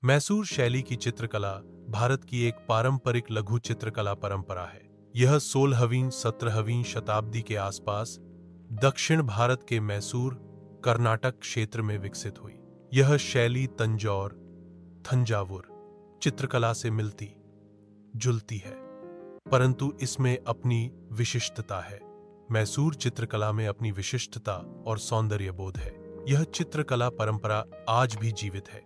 मैसूर शैली की चित्रकला भारत की एक पारंपरिक लघु चित्रकला परंपरा है। यह 16वीं-17वीं शताब्दी के आसपास दक्षिण भारत के मैसूर, कर्नाटक क्षेत्र में विकसित हुई। यह शैली तंजौर, थंजावुर चित्रकला से मिलती जुलती है, परंतु इसमें अपनी विशिष्टता है। मैसूर चित्रकला में अपनी विशिष्टता और सौंदर्य बोध है। यह चित्रकला परंपरा आज भी जीवित है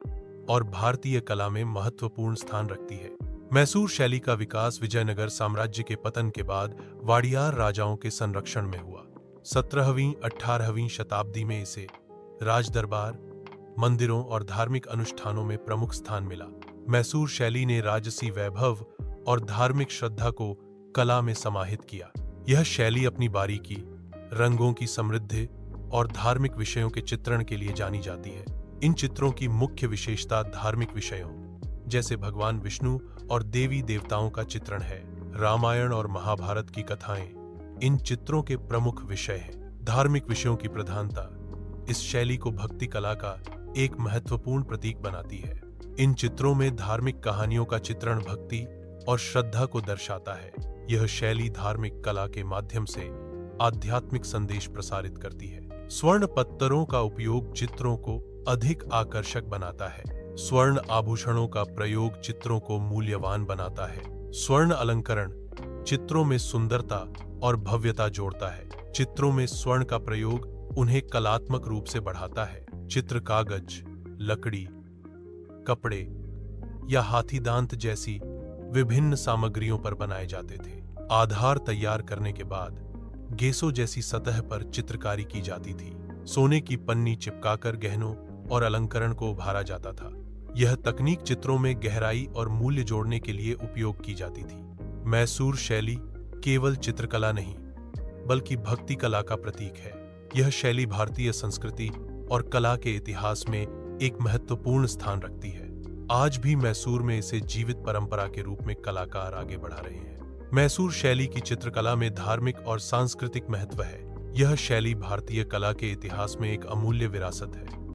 और भारतीय कला में महत्वपूर्ण स्थान रखती है। मैसूर शैली का विकास विजयनगर साम्राज्य के पतन के बाद वाडियार राजाओं के संरक्षण में हुआ। 17वीं-18वीं शताब्दी में इसे राजदरबार, मंदिरों और धार्मिक अनुष्ठानों में प्रमुख स्थान मिला। मैसूर शैली ने राजसी वैभव और धार्मिक श्रद्धा को कला में समाहित किया। यह शैली अपनी बारीकी, रंगों की समृद्धि और धार्मिक विषयों के चित्रण के लिए जानी जाती है। इन चित्रों की मुख्य विशेषता धार्मिक विषयों जैसे भगवान विष्णु और देवी देवताओं का चित्रण है। रामायण और महाभारत की कथाएं इन चित्रों के प्रमुख विषय हैं। धार्मिक विषयों की प्रधानता इस शैली को भक्ति कला का एक महत्वपूर्ण प्रतीक बनाती है। इन चित्रों में धार्मिक कहानियों का चित्रण भक्ति और श्रद्धा को दर्शाता है। यह शैली धार्मिक कला के माध्यम से आध्यात्मिक संदेश प्रसारित करती है। स्वर्ण पत्थरों का उपयोग चित्रों को अधिक आकर्षक बनाता है। स्वर्ण आभूषणों का प्रयोग चित्रों को मूल्यवान बनाता है। स्वर्ण अलंकरण चित्रों में सुंदरता और भव्यता जोड़ता है। चित्रों में स्वर्ण का प्रयोग उन्हें कलात्मक रूप से बढ़ाता है। चित्र कागज, लकड़ी, कपड़े या हाथी दांत जैसी विभिन्न सामग्रियों पर बनाए जाते थे। आधार तैयार करने के बाद गेसो जैसी सतह पर चित्रकारी की जाती थी। सोने की पन्नी चिपकाकर गहनों और अलंकरण को उभारा जाता था। यह तकनीक चित्रों में गहराई और मूल्य जोड़ने के लिए उपयोग की जाती थी। मैसूर शैली केवल चित्रकला नहीं, बल्कि भक्ति कला का प्रतीक है। यह शैली भारतीय संस्कृति और कला के इतिहास में एक महत्वपूर्ण स्थान रखती है। आज भी मैसूर में इसे जीवित परंपरा के रूप में कलाकार आगे बढ़ा रहे हैं। मैसूर शैली की चित्रकला में धार्मिक और सांस्कृतिक महत्व है। यह शैली भारतीय कला के इतिहास में एक अमूल्य विरासत है।